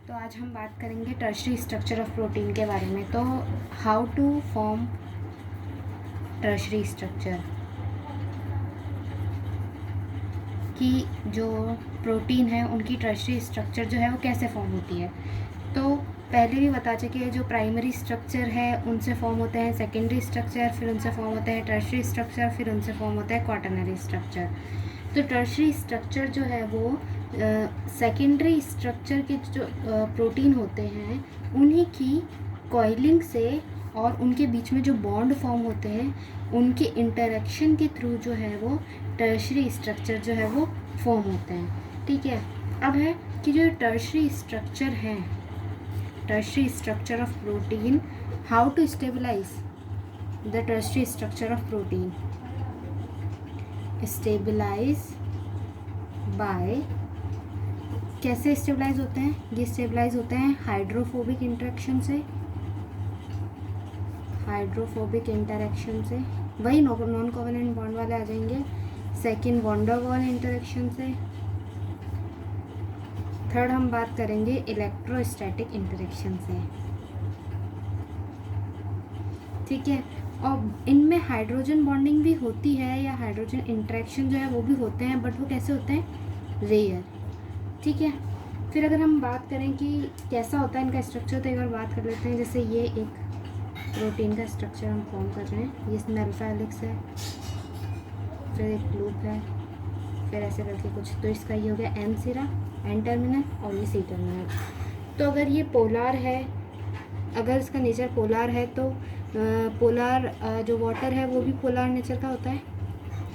तो आज हम बात करेंगे टर्शरी स्ट्रक्चर ऑफ प्रोटीन के बारे में। तो how to form tertiary structure, कि जो प्रोटीन है उनकी टर्शरी स्ट्रक्चर जो है वो कैसे फॉर्म होती है। तो पहले भी बता चुके, जो प्राइमरी स्ट्रक्चर है उनसे फॉर्म होते हैं सेकेंडरी स्ट्रक्चर, फिर उनसे फॉर्म होते हैं टर्शरी स्ट्रक्चर, फिर उनसे फॉर्म होता है क्वाटरनरी स्ट्रक्चर। तो टर्शरी स्ट्रक्चर जो है वो सेकेंडरी स्ट्रक्चर के जो प्रोटीन होते हैं उन्हीं की कॉइलिंग से और उनके बीच में जो बॉन्ड फॉर्म होते हैं उनके इंटरेक्शन के थ्रू जो है वो टर्शरी स्ट्रक्चर जो है वो फॉर्म होते हैं। ठीक है, अब है कि जो टर्शरी स्ट्रक्चर है, tertiary structure of protein, how to stabilise the tertiary structure of protein. Stabilise by, कैसे स्टेबलाइज होते हैं? ये स्टेबलाइज होते हैं हाइड्रोफोबिक इंटरेक्शन से, हाइड्रोफोबिक इंटरेक्शन से, वही नॉन कोवेलेंट बॉन्ड वाले आ जाएंगे। Second van der Waals interaction से। थर्ड हम बात करेंगे इलेक्ट्रोस्टैटिक इंटरेक्शन से। ठीक है, और इनमें हाइड्रोजन बॉन्डिंग भी होती है या हाइड्रोजन इंटरेक्शन जो है वो भी होते हैं, बट वो कैसे होते हैं? रेयर। ठीक है, फिर अगर हम बात करें कि कैसा होता है इनका स्ट्रक्चर, तो एक बार बात कर लेते हैं। जैसे ये एक प्रोटीन का स्ट्रक्चर हम फॉर्म कर रहे हैं, इसमें अल्फा हेलिक्स है, फिर एक लूप है, फिर ऐसे करके कुछ। तो इसका ये हो गया एन सिरा, एन टर्मिनल, और ये सी टर्मिनल। तो अगर ये पोलार है, अगर इसका नेचर पोलार है तो पोलार जो वाटर है वो भी पोलार नेचर का होता है।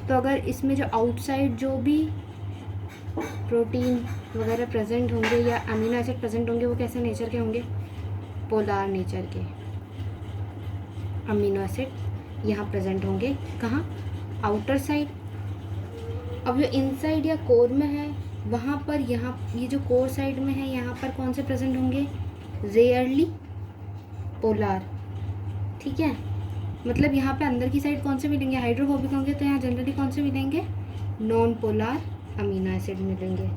तो अगर इसमें जो आउटसाइड जो भी प्रोटीन वगैरह प्रेजेंट होंगे या अमीनो एसिड प्रेजेंट होंगे वो कैसे नेचर के होंगे? पोलार नेचर के अमीनो एसिड यहाँ प्रेजेंट होंगे। कहाँ? Outer side. अब जो इनसाइड या कोर में है वहाँ पर, यहाँ ये जो कोर साइड में है यहाँ पर कौन से प्रेजेंट होंगे? Rarely polar. ठीक है, मतलब यहाँ पे अंदर की साइड कौन से मिलेंगे? हाइड्रोफोबिक होंगे, तो यहाँ जनरली कौन से मिलेंगे? नॉन पोलार अमीनो एसिड मिलेंगे।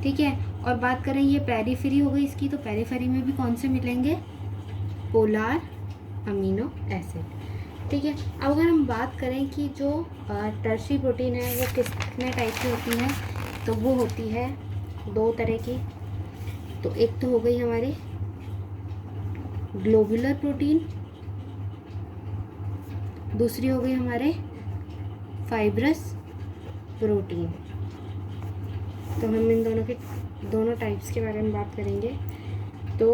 ठीक है, और बात करें ये पेरीफेरी हो गई इसकी, तो पेरीफेरी में भी कौन से मिलेंगे? Polar amino acid. ठीक है, अब अगर हम बात करें कि जो टर्शरी प्रोटीन है वो कितने टाइप की होती है, तो वो होती है दो तरह की। तो एक तो हो गई हमारी ग्लोबुलर प्रोटीन, दूसरी हो गई हमारे फाइब्रस प्रोटीन। तो हम इन दोनों टाइप्स के बारे में बात करेंगे। तो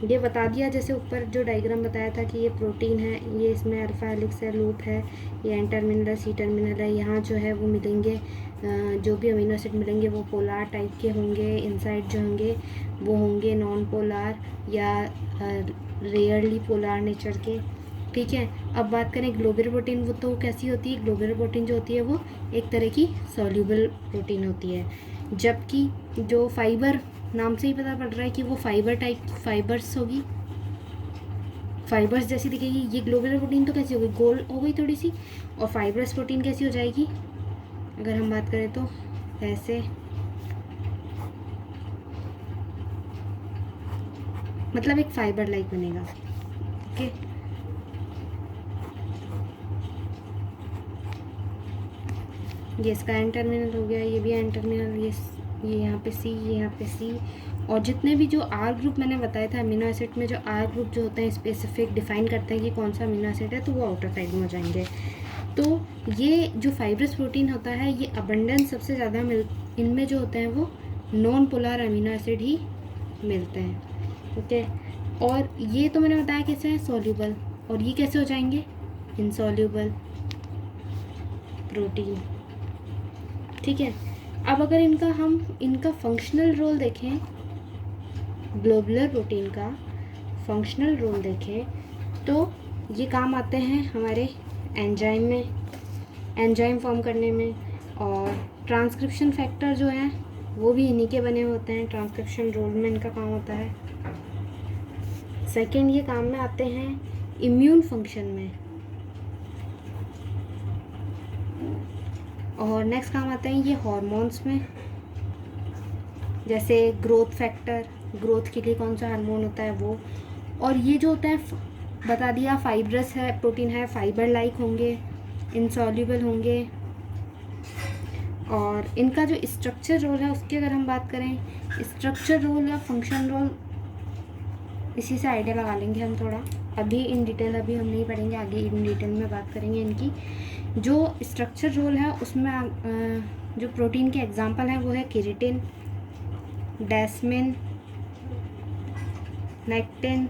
ये बता दिया, जैसे ऊपर जो डायग्राम बताया था कि ये प्रोटीन है, ये इसमें अल्फा हेलिक्स है, लूप है, ये एन टर्मिनल है, सी टर्मिनल है। यहाँ जो है वो मिलेंगे जो भी अमीनो एसिड मिलेंगे वो पोलार टाइप के होंगे। इनसाइड जो होंगे वो होंगे नॉन पोलार या रेयरली पोलार नेचर के। ठीक है, अब बात करें ग्लोबुलर प्रोटीन, वो तो कैसी होती है? ग्लोबुलर प्रोटीन जो होती है वो एक तरह की सॉल्यूबल प्रोटीन होती है, जबकि जो फाइबर, नाम से ही पता पड़ रहा है कि वो फाइबर टाइप फाइबर्स होगी, फाइबर्स जैसी दिखेगी। ये ग्लोबुलर प्रोटीन तो कैसी होगी? गोल हो गई थोड़ी सी। और फाइबरस प्रोटीन कैसी हो जाएगी अगर हम बात करें तो? ऐसे, मतलब एक फाइबर लाइक बनेगा। ओके, ये इसका एन टर्मिनल हो गया, ये भी एन टर्मिनल, ये यहाँ पे सी, ये यहाँ पे सी। और जितने भी जो आर ग्रुप मैंने बताया था अमीनो एसिड में, जो आर ग्रुप जो होते हैं स्पेसिफिक डिफाइन करते हैं कि कौन सा अमीनो एसिड है, तो वो आउटर साइड में हो जाएंगे। तो ये जो फाइब्रस प्रोटीन होता है ये अबंडेंस सबसे ज़्यादा इनमें जो होते हैं वो नॉन पोलर अमीनो एसिड ही मिलते हैं। ओके, और ये तो मैंने बताया कैसे है? सॉल्यूबल। और ये कैसे हो जाएंगे? Insoluble protein. ठीक है, अब अगर इनका फंक्शनल रोल देखें, ग्लोबुलर प्रोटीन का फंक्शनल रोल देखें, तो ये काम आते हैं हमारे एंजाइम में, एंजाइम फॉर्म करने में। और ट्रांसक्रिप्शन फैक्टर जो है वो भी इन्हीं के बने होते हैं, ट्रांसक्रिप्शन रोल में इनका काम होता है। सेकेंड, ये काम में आते हैं इम्यून फंक्शन में। और नेक्स्ट काम आते हैं ये हार्मोन्स में, जैसे ग्रोथ फैक्टर, ग्रोथ के लिए कौन सा हार्मोन होता है वो। और ये जो होता है बता दिया, फाइब्रस है प्रोटीन है, फाइबर लाइक होंगे, इनसॉल्युबल होंगे। और इनका जो स्ट्रक्चर रोल है उसकी अगर हम बात करें, स्ट्रक्चर रोल या फंक्शन रोल, इसी से आइडिया लगा लेंगे हम थोड़ा। अभी इन डिटेल अभी हम नहीं पढ़ेंगे, आगे इन डिटेल में बात करेंगे इनकी। जो स्ट्रक्चर रोल है उसमें जो प्रोटीन के एग्जांपल हैं वो है केराटिन, डेस्मिन, नेक्टिन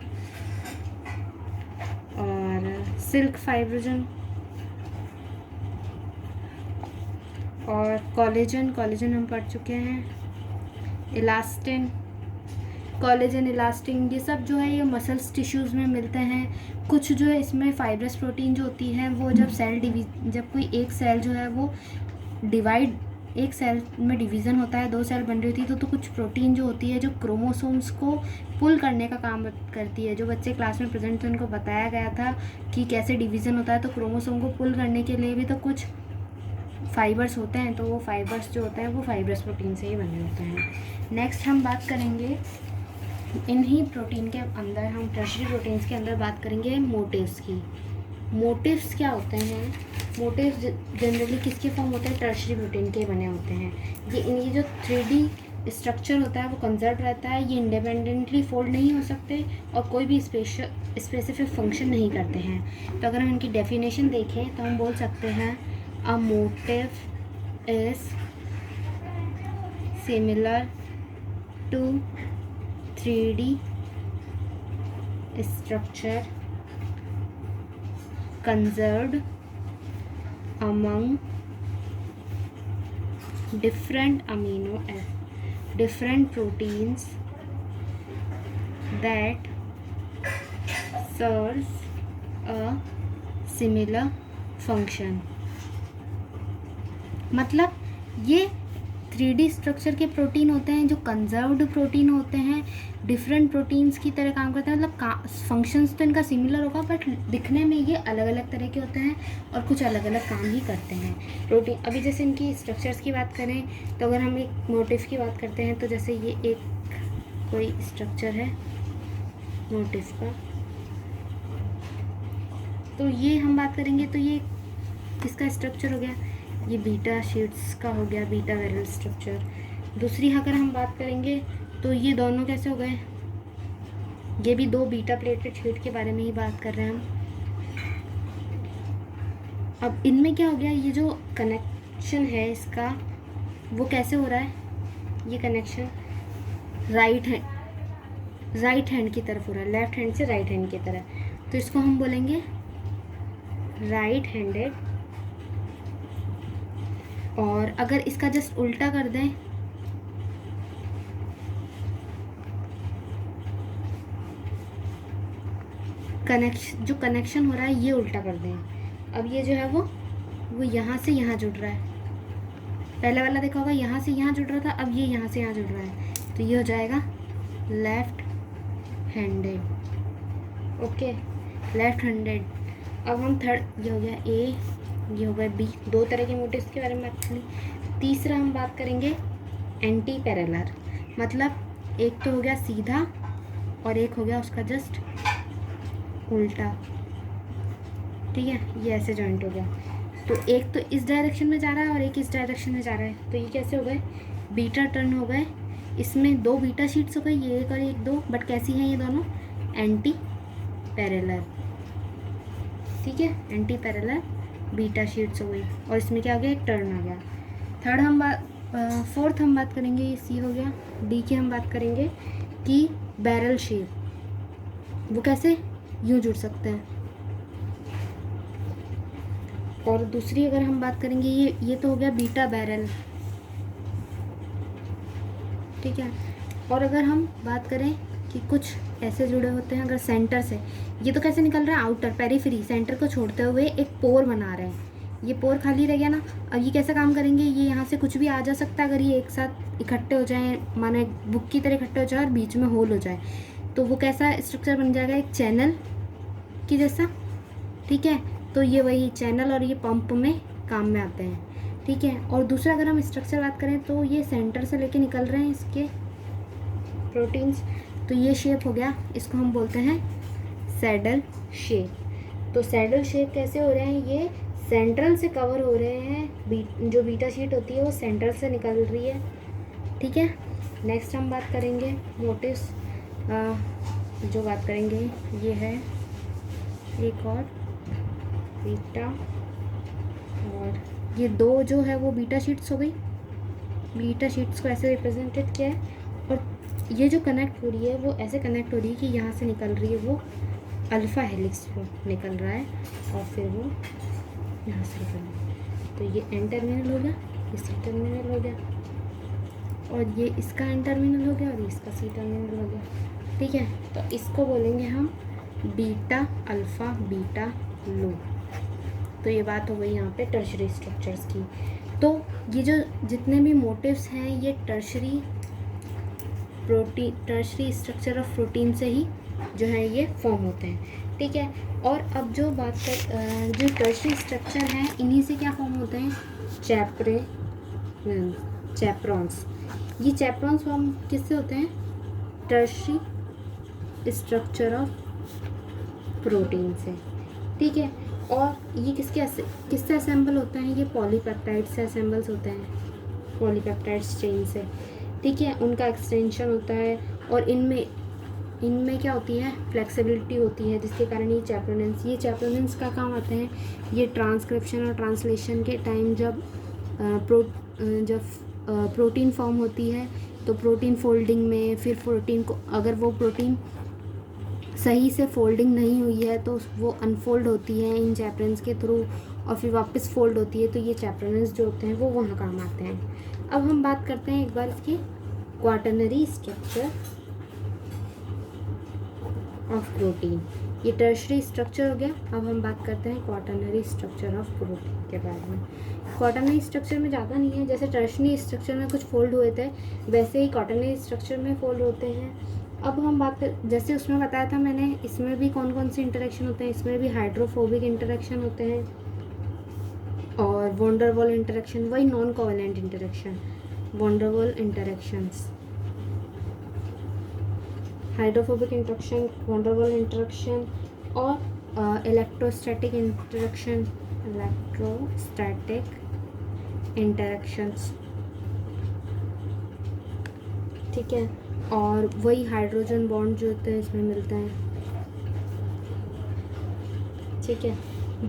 और सिल्क फाइब्रोजन और कोलेजन हम पढ़ चुके हैं, इलास्टिन, कोलेजन, इलास्टिन, ये सब जो है ये मसल्स टिश्यूज़ में मिलते हैं। कुछ जो है इसमें फाइब्रस प्रोटीन जो होती है वो जब कोई एक सेल जो है वो एक सेल में डिवीज़न होता है, 2 सेल बन रही होती है तो कुछ प्रोटीन जो होती है जो क्रोमोसोम्स को पुल करने का काम करती है। जो बच्चे क्लास में प्रेजेंट थे उनको बताया गया था कि कैसे डिवीज़न होता है, तो क्रोमोसोम को पुल करने के लिए भी तो कुछ फाइबर्स होते हैं, तो वो फाइबर्स जो होते हैं वो फाइब्रस प्रोटीन से ही बने होते हैं। नेक्स्ट हम बात करेंगे इन्हीं प्रोटीन के अंदर, हम टर्शरी प्रोटीन्स के अंदर बात करेंगे मोटिव्स की। मोटिव्स क्या होते हैं? मोटिव्स जनरली किसके फॉर्म होते हैं? टर्शरी प्रोटीन के बने होते हैं। ये जो 3D स्ट्रक्चर होता है वो कंजर्व रहता है, ये इंडिपेंडेंटली फोल्ड नहीं हो सकते और कोई भी स्पेसिफिक फंक्शन नहीं करते हैं। तो अगर हम इनकी डेफिनेशन देखें तो हम बोल सकते हैं a motif is similar to 3D structure conserved among different proteins that serves a similar function। मतलब ये 3D स्ट्रक्चर के प्रोटीन होते हैं जो कंजर्व्ड प्रोटीन होते हैं, डिफरेंट प्रोटीन्स की तरह काम करते हैं। मतलब फंक्शंस तो इनका सिमिलर होगा बट दिखने में ये अलग अलग तरह के होते हैं और कुछ अलग अलग काम ही करते हैं प्रोटीन। अभी जैसे इनकी स्ट्रक्चर्स की बात करें तो अगर हम एक मोटिव की बात करते हैं तो जैसे ये एक कोई स्ट्रक्चर है मोटिव का, तो ये हम बात करेंगे तो ये किसका स्ट्रक्चर हो गया? ये बीटा शीट्स का हो गया, बीटा वैरल स्ट्रक्चर। दूसरी अगर हम बात करेंगे तो ये दोनों कैसे हो गए? ये भी 2 बीटा प्लेटेड शीट के बारे में ही बात कर रहे हैं हम। अब इनमें क्या हो गया? ये जो कनेक्शन है इसका वो कैसे हो रहा है? ये कनेक्शन राइट हैंड की तरफ हो रहा है, लेफ्ट हैंड से राइट हैंड की तरफ, तो इसको हम बोलेंगे राइट हैंडेड। और अगर इसका जस्ट उल्टा कर दें, जो कनेक्शन हो रहा है ये उल्टा कर दें, अब ये जो है वो यहाँ से यहाँ जुड़ रहा है। पहले वाला देखा होगा यहाँ से यहाँ जुड़ रहा था, अब ये यहाँ से यहाँ जुड़ रहा है, तो ये हो जाएगा left handed. Okay, left handed. अब हम थर्ड, ये हो गया ए, ये हो गया बी, 2 तरह के मोटिव्स के बारे में बात करी। तीसरा हम बात करेंगे एंटी पैरेलल, मतलब एक तो हो गया सीधा और एक हो गया उसका जस्ट उल्टा। ठीक है, ये ऐसे जॉइंट हो गया, तो एक तो इस डायरेक्शन में जा रहा है और एक इस डायरेक्शन में जा रहा है, तो ये कैसे हो गए? बीटा टर्न हो गए। इसमें 2 बीटा शीट्स हो गई, ये एक और एक 2, बट कैसी हैं ये दोनों? Anti parallel. ठीक है, एंटी पैरेलल बीटा शीट्स हो गई और इसमें क्या हो गया? एक टर्न आ गया। फोर्थ हम बात करेंगे, ये सी हो गया। डी की हम बात करेंगे कि बैरल शेप, वो कैसे यूँ जुड़ सकते हैं। और दूसरी अगर हम बात करेंगे, ये तो हो गया बीटा बैरल। ठीक है, और अगर हम बात करें कि कुछ ऐसे जुड़े होते हैं अगर सेंटर से, ये तो कैसे निकल रहा है? आउटर पेरिफेरी, सेंटर को छोड़ते हुए एक पोर बना रहे हैं। ये पोर खाली रह गया ना, अब ये कैसे काम करेंगे? ये यहाँ से कुछ भी आ जा सकता है अगर ये एक साथ इकट्ठे हो जाएं, माने बुक की तरह इकट्ठे हो जाए और बीच में होल हो जाए, तो वो कैसा स्ट्रक्चर बन जाएगा? एक चैनल की जैसा। ठीक है, तो ये वही चैनल और ये पंप में काम में आते हैं। ठीक है, और दूसरा अगर हम स्ट्रक्चर बात करें तो ये सेंटर से लेके निकल रहे हैं इसके प्रोटीन्स। तो ये शेप हो गया, इसको हम बोलते हैं सैडल शेप। तो सैडल शेप कैसे हो रहे हैं, ये सेंट्रल से कवर हो रहे हैं, जो बीटा शीट होती है वो सेंट्रल से निकल रही है, ठीक है। नेक्स्ट हम बात करेंगे मोटिव्स, जो बात करेंगे ये है एक और बीटा, और ये दो जो है वो बीटा शीट्स हो गई। बीटा शीट्स को ऐसे रिप्रेजेंटेड किया है, और ये जो कनेक्ट हो रही है वो ऐसे कनेक्ट हो रही है कि यहाँ से निकल रही है वो अल्फ़ा हेलिक्स को निकल रहा है, और फिर वो यहाँ से निकल रहा है। तो ये एन टर्मिनल हो गया, ये सी टर्मिनल हो गया, और ये इसका एन टर्मिनल हो गया, और इसका सी टर्मिनल हो गया, ठीक है। तो इसको बोलेंगे हम बीटा अल्फ़ा बीटा लो। तो ये बात हो गई यहाँ पे टर्शरी स्ट्रक्चर्स की। तो ये जो जितने भी मोटिव्स हैं ये टर्शरी स्ट्रक्चर ऑफ प्रोटीन से ही जो है ये फॉर्म होते हैं, ठीक है। और अब जो बात कर जो टर्शरी स्ट्रक्चर हैं इन्हीं से क्या फॉर्म होते हैं, चैप्रॉन्स। ये चैप्रॉन्स फॉर्म किससे होते हैं, टर्शरी स्ट्रक्चर ऑफ प्रोटीन से, ठीक है। और ये किससे असेंबल होते हैं, ये पॉलीपेप्टाइड से असेंबल्स होते हैं, पॉलीपेप्टाइड्स चेन से, ठीक है। उनका एक्सटेंशन होता है, और इनमें क्या होती है, फ्लेक्सिबिलिटी होती है, जिसके कारण ये चैप्रोनेंस का काम आते हैं। ये ट्रांसक्रिप्शन और ट्रांसलेशन के टाइम जब प्रोटीन फॉर्म होती है तो प्रोटीन फोल्डिंग में, फिर प्रोटीन को अगर वो प्रोटीन सही से फोल्डिंग नहीं हुई है तो वो अनफोल्ड होती है इन चैप्रोनेंस के थ्रू, और फिर वापस फोल्ड होती है। तो ये चैप्रोनेंस जो होते हैं वो वहाँ काम आते हैं। अब हम बात करते हैं एक बार इसकी क्वाटरनरी स्ट्रक्चर ऑफ प्रोटीन। ये टर्शरी स्ट्रक्चर हो गया। अब हम बात करते हैं क्वाटरनरी स्ट्रक्चर ऑफ प्रोटीन के बारे में। क्वाटरनरी स्ट्रक्चर में ज़्यादा नहीं है, जैसे टर्शरी स्ट्रक्चर में कुछ फोल्ड हुए थे वैसे ही क्वाटरनरी स्ट्रक्चर में फोल्ड होते हैं। अब हम बात कर, जैसे उसमें बताया था मैंने, इसमें भी कौन कौन से इंटरेक्शन होते हैं, इसमें भी हाइड्रोफोबिक इंटरेक्शन होते हैं, और वॉन्डरवॉल इंटरेक्शन, वही non covalent interaction, van der Waals interactions, hydrophobic interaction, van der Waals interaction, और इलेक्ट्रोस्टैटिक इंटरेक्शंस, ठीक है। और वही हाइड्रोजन बॉन्ड जो होते हैं इसमें मिलते हैं, ठीक है।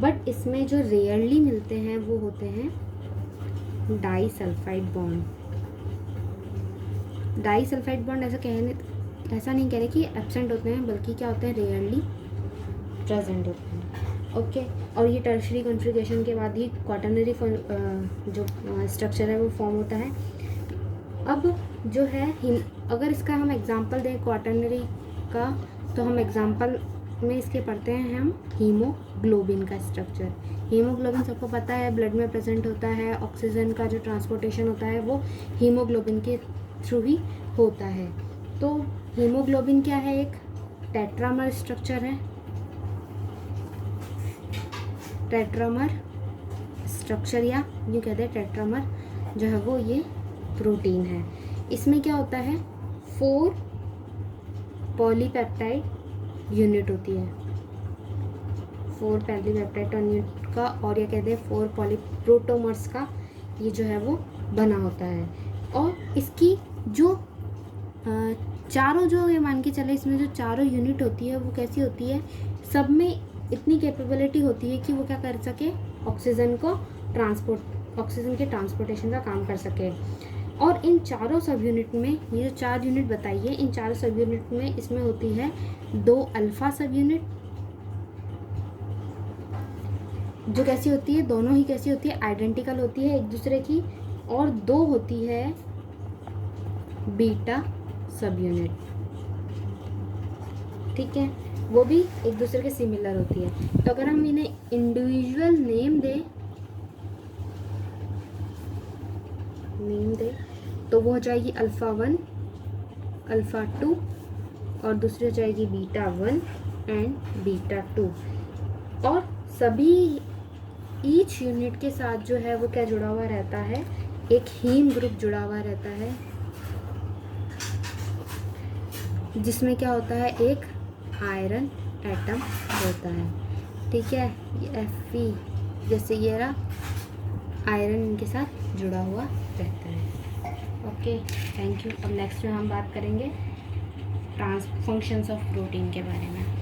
बट इसमें जो रेयरली मिलते हैं वो होते हैं डाइसल्फाइड बॉन्ड। डाइसल्फाइड बॉन्ड ऐसा नहीं कह रहे कि एब्सेंट होते हैं, बल्कि क्या होते हैं, रेयरली प्रेजेंट होते हैं, ओके। और ये टर्शरी कॉन्फ़िगरेशन के बाद ही क्वाटरनरी जो स्ट्रक्चर है वो फॉर्म होता है। अब जो है अगर इसका हम एग्जांपल दें क्वाटरनरी का, तो हम एग्जांपल में इसके पढ़ते हैं हम हीमोग्लोबिन का स्ट्रक्चर। हीमोग्लोबिन सबको पता है ब्लड में प्रेजेंट होता है, ऑक्सीजन का जो ट्रांसपोर्टेशन होता है वो हीमोग्लोबिन के थ्रू ही होता है। तो हीमोग्लोबिन क्या है, एक टेट्रामर स्ट्रक्चर है, टेट्रामर स्ट्रक्चर, या यूँ कहते हैं टेट्रामर जो है वो ये प्रोटीन है। इसमें क्या होता है, 4 पॉलीपेप्टाइड यूनिट होती है, 4 पॉलीपेप्टाइड यूनिट का, और ये कहते हैं 4 पॉलीप्रोटोमर्स का ये जो है वो बना होता है। और इसकी जो चारों जो ये मान के चले, इसमें जो चारों यूनिट होती है वो कैसी होती है, सब में इतनी कैपेबिलिटी होती है कि वो क्या कर सके, ऑक्सीजन के ट्रांसपोर्टेशन का काम कर सके। और इन चारों सब यूनिट में, ये जो 4 यूनिट बताइए, इन चारों सब यूनिट में इसमें होती है 2 अल्फ़ा सब यूनिट, जो कैसी होती है, दोनों ही कैसी होती है, आइडेंटिकल होती है एक दूसरे की, और 2 होती है बीटा सब यूनिट, ठीक है, वो भी एक दूसरे के सिमिलर होती है। तो अगर हम इन्हें इंडिविजुअल नेम दें तो वो हो जाएगी अल्फ़ा 1, अल्फ़ा 2, और दूसरी हो जाएगी बीटा 1 एंड बीटा 2। और सभी ईच यूनिट के साथ जो है वो क्या जुड़ा हुआ रहता है, एक हीम ग्रुप जुड़ा हुआ रहता है, जिसमें क्या होता है, एक आयरन एटम होता है, ठीक है। ये Fe जैसे ये रहा, आयरन इनके साथ जुड़ा हुआ रहता है। Okay, thank you. अब नेक्स्ट में हम बात करेंगे फंक्शंस ऑफ प्रोटीन के बारे में।